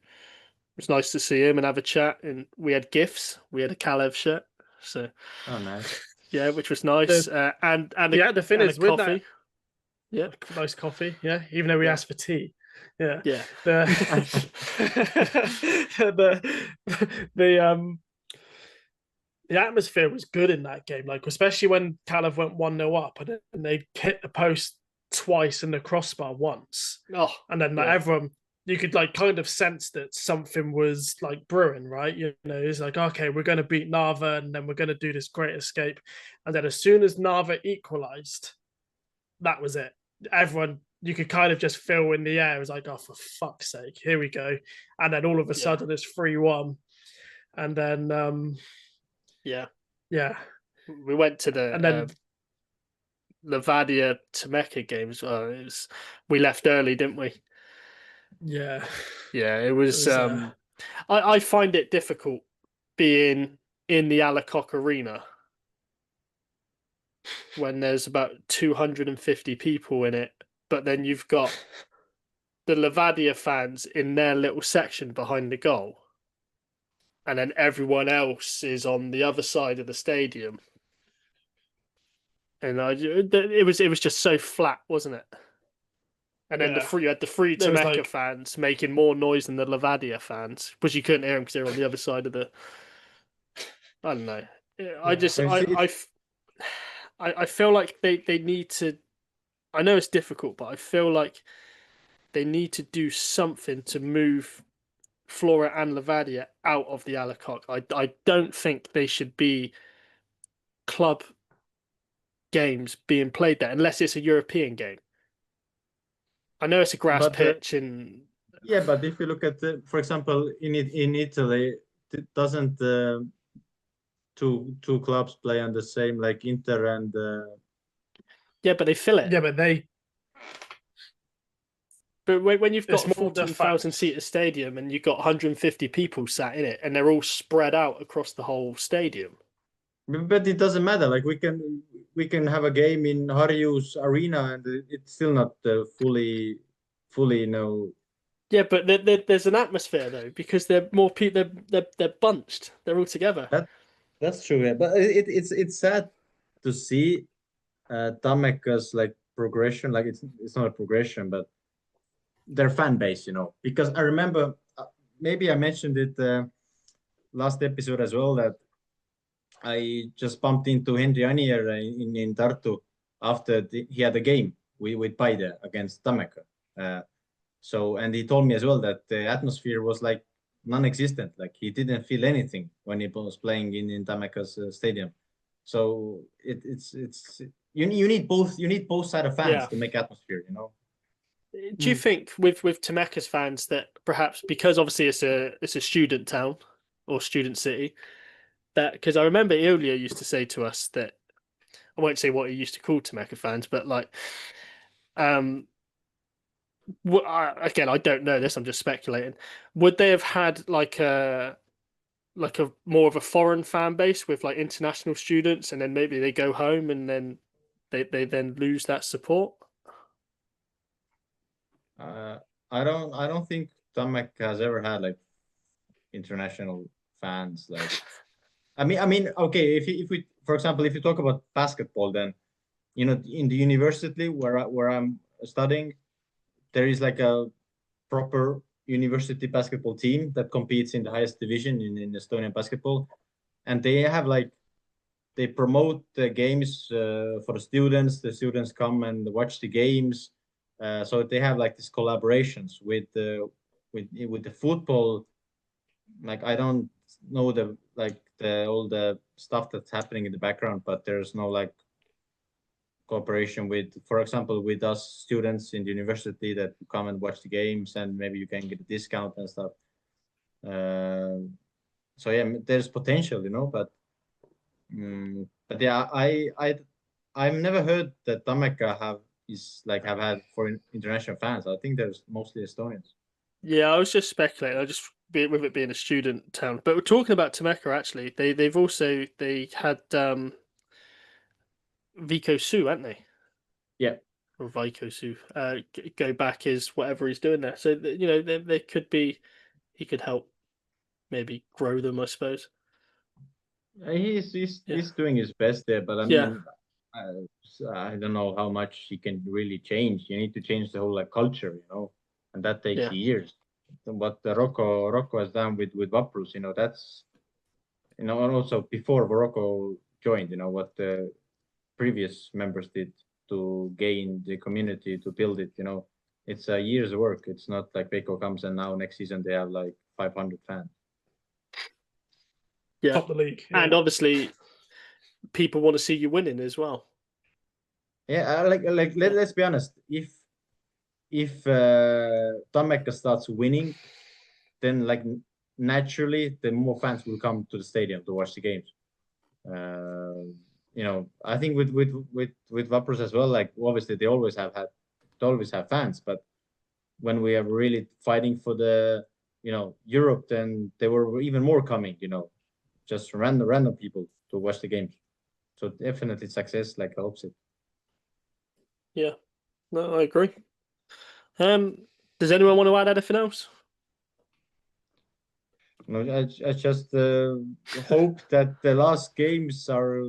it's nice to see him and have a chat. And we had gifts. We had a Kalev shirt. So oh nice. yeah, which was nice. And the thing and is a with coffee. that, Yeah, nice coffee. Yeah, even though we Yeah. asked for tea. Yeah, yeah, the the the atmosphere was good in that game. Like especially when Calev went 1-0 up and they hit the post twice and the crossbar once, oh, and then like yeah, everyone. You could like kind of sense that something was like brewing, right? It's like, okay, we're going to beat Narva and then we're going to do this great escape. And then as soon as Narva equalized, that was it. Everyone, you could kind of just feel in the air. It was like, oh, for fuck's sake, here we go. And then all of a Yeah. sudden it's 3-1. And then, yeah. yeah. We went to the And then, Levadia Temeka game as well. We left early, didn't we? yeah. Yeah, it was. I find it difficult being in the Alacoque Arena when there's about 250 people in it, but then you've got the Levadia fans in their little section behind the goal, and then everyone else is on the other side of the stadium. And it was just so flat, wasn't it? And then Yeah. you had the free There was Temeka like, fans making more noise than the Levadia fans, because you couldn't hear them because they're on the other side of the. I don't know. I yeah. just So I feel like they need to. I know it's difficult, but I feel like they need to do something to move Flora and Levadia out of the Alacoque. I don't think they should be club games being played there unless it's a European game. I know it's a grass but pitch and yeah, but if you look at for example, in Italy, doesn't two clubs play on the same, like Inter and yeah, but they fill it. yeah, but But when you've got it's a more the 14,000 fact. seater stadium and you've got 150 people sat in it and they're all spread out across the whole stadium. But it doesn't matter. Like we can have a game in Harju's arena and it's still not fully Yeah, but there's an atmosphere though because they're more people. They're bunched. They're all together. That's true. Yeah, but it's sad to see Tammeka's like progression. Like it's not a progression, but their fan base, because I remember maybe I mentioned it last episode as well, that I just bumped into Henri Anier in Tartu after he had a game with Paide against Tammeka. And he told me as well that the atmosphere was like non-existent. Like he didn't feel anything when he was playing in Tammeka's stadium. So you need both. You need both side of fans to make atmosphere. You know. Do you think with Temecas fans that perhaps because obviously it's a student town or student city that because I remember Ilya used to say to us that I won't say what he used to call Temecca fans, but like um again I don't know this, I'm just speculating. Would they have had like a more of a foreign fan base with like international students and then maybe they go home and then they then lose that support? I don't think Tamek has ever had like international fans. Like, I mean, okay, if we, for example, if you talk about basketball, then you know, in the university where I'm studying, there is like a proper university basketball team that competes in the highest division in Estonian basketball, and they have like they promote the games for the students. The students come and watch the games. So they have like these collaborations with the football. Like I don't know the like the all the stuff that's happening in the background, but there's no like cooperation with, for example, with us students in the university that come and watch the games, and maybe you can get a discount and stuff. So yeah, there's potential, you know, but yeah, I've never heard that Tammeka have had for international fans. I think there's mostly Estonians. Yeah, I was just speculating. I just with it being a student town, but we're talking about Temecca actually. They've also they had Vico Su, haven't they? Yeah, Or Vico Su, go back is whatever he's doing there. So you know there could be he could help maybe grow them, I suppose. Yeah, he's doing his best there, but I yeah, mean, I don't know how much he can really change. You need to change the whole like culture, you know, and that takes yeah, years. What the Rocco has done with Vaprus, you know, that's you know, and also before Rocco joined, you know, what the previous members did to gain the community to build it, you know, it's a year's work. It's not like Veiko comes and now next season they have like 500 fans. yeah. Top the league. Yeah. And obviously, people want to see you winning as well. Yeah, let's be honest. If Tammeka starts winning, then like naturally the more fans will come to the stadium to watch the games. You know, I think with Vapors as well. Like obviously they always have fans, but when we are really fighting for the you know Europe, then they were even more coming. You know, just random people to watch the games. So definitely success like helps it. Yeah, no, I agree. Does anyone want to add anything else? No, I just hope that the last games are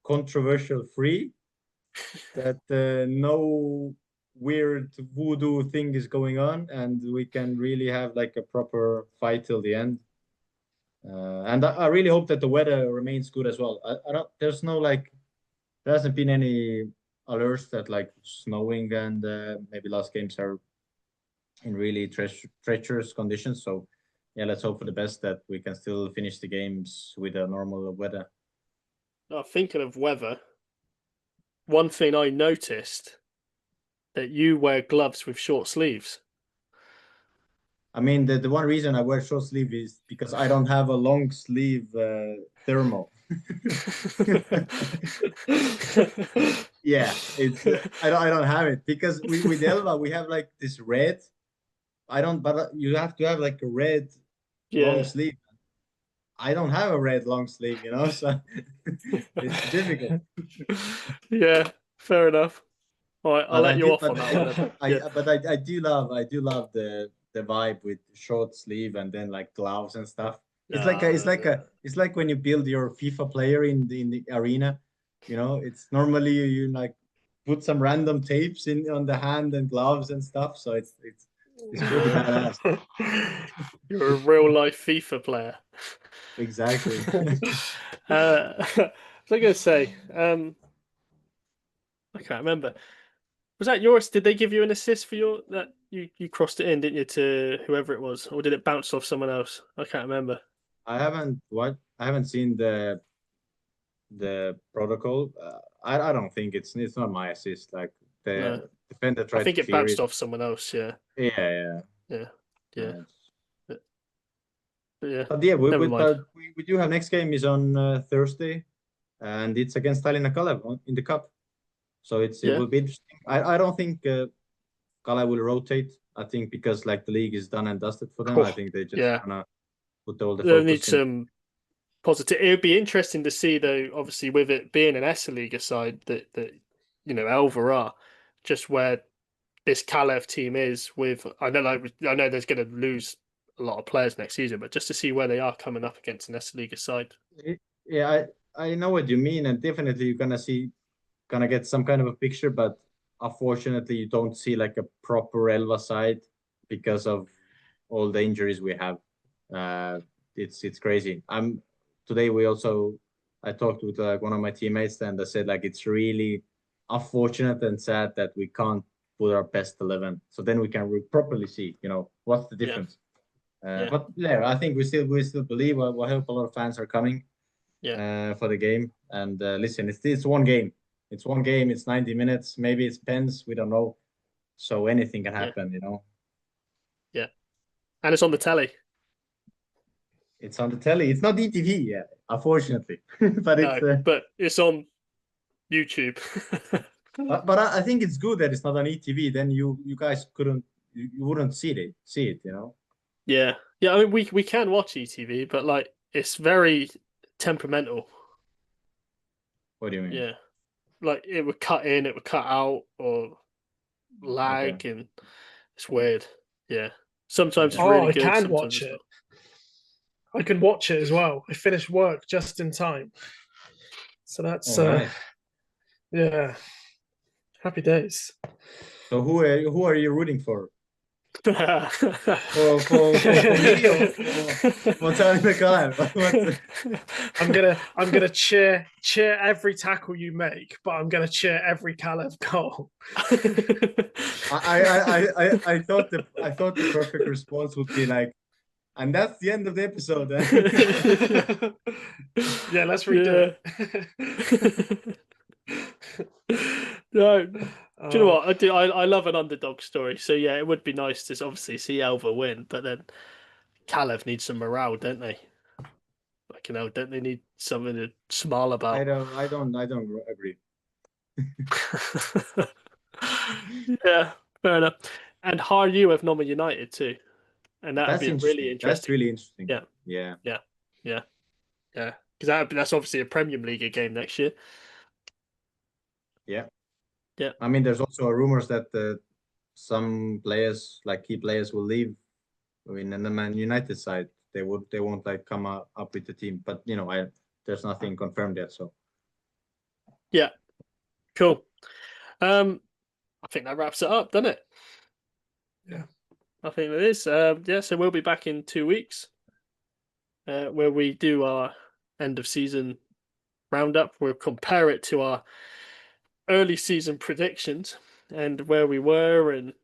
controversial free, that no weird voodoo thing is going on, and we can really have like a proper fight till the end. And I really hope that the weather remains good as well. I don't. There's no like. There hasn't been any alerts that like snowing and maybe last games are in really treacherous conditions. So yeah, let's hope for the best that we can still finish the games with a normal weather. Oh, thinking of weather, one thing I noticed that you wear gloves with short sleeves. I mean, the one reason I wear short sleeve is because I don't have a long sleeve thermal. Yeah, it's I don't have it because we with Elva we have like this red. I don't, but you have to have like a red long Yeah, sleeve. I don't have a red long sleeve, you know, so it's difficult. yeah, fair enough. All right, I'll But let you off on that one then. Yeah, I do love the vibe with short sleeve and then like gloves and stuff. yeah. It's like when you build your FIFA player in the arena, you know, it's normally you like put some random tapes in on the hand and gloves and stuff. So it's pretty badass. You're a real life FIFA player. Exactly. What was I going to say? I can't remember. Was that yours? Did they give you an assist for your that you crossed it in, didn't you, to whoever it was, or did it bounce off someone else? I can't remember. I haven't seen the protocol. I don't think it's not my assist. Like the defender tried I think to it clear bounced off someone else. Yeah. Yeah. Yeah. But yeah. But yeah, Never mind. we do have next game is on Thursday, and it's against Tallinna Kalev in the cup. So it will be interesting. I don't think Kalev will rotate. I think because like the league is done and dusted for them. I think they just gonna put all the They'll focus need some positive. It would be interesting to see though, obviously with it being an Liiga side that Elva are, just where this Kalev team is with. I know there's going to lose a lot of players next season, but just to see where they are coming up against an Liiga side. Yeah, I know what you mean, and definitely you're gonna get some kind of a picture, but unfortunately you don't see like a proper Elva side because of all the injuries we have. It's crazy. Today I talked with one of my teammates and I said like it's really unfortunate and sad that we can't put our best 11, so then we can properly see what's the difference. But yeah, I think we still believe. I hope a lot of fans are coming for the game. And listen, it's one game. It's one game. It's 90 minutes. Maybe it's pens. We don't know. So anything can happen, Yeah, and it's on the telly. It's on the telly. It's not ETV yet, unfortunately. but it's on YouTube. but I think it's good that it's not on ETV. Then you guys you wouldn't see it. Yeah. I mean, we can watch ETV, but like it's very temperamental. What do you mean? Yeah, like it would cut in, it would cut out, or lag, and it's weird. Yeah, sometimes it's really good. I can sometimes watch it. I can watch it as well. I finished work just in time, so that's yeah, happy days. So who are you rooting for? for me or for Tallinna Kalev? I'm gonna cheer every tackle you make, but I'm gonna cheer every Kalev goal. I thought the perfect response would be like, and that's the end of the episode. Yeah, let's redo it. No. Do you know what? I love an underdog story. So yeah, it would be nice to obviously see Elva win, but then Kalev needs some morale, don't they? Like don't they need something to smile about? I don't agree. Yeah, fair enough. And how are you with Norman United too? And that'd be really interesting. That's really interesting. Yeah. Because that's obviously a Premium Liiga game next year. Yeah. I mean, there's also rumors that some players, like key players, will leave. I mean, in the Man United side, they won't like come up with the team. But there's nothing confirmed yet. So yeah, cool. I think that wraps it up, doesn't it? Yeah, I think it is. So we'll be back in 2 weeks, where we do our end of season roundup. We'll compare it to our early season predictions and where we were and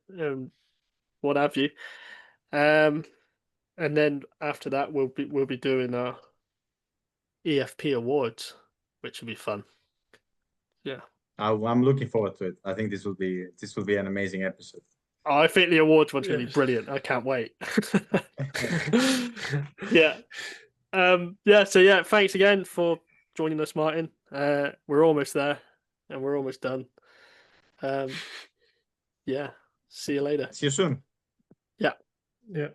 what have you. And then after that, we'll be doing our EFP awards, which will be fun. Yeah, I'm looking forward to it. I think this will be an amazing episode. Oh, I think the awards one's going to be brilliant. I can't wait. Yeah. So yeah, thanks again for joining us, Martin. We're almost there, and we're almost done. Yeah. See you later. See you soon. Yeah. Yeah.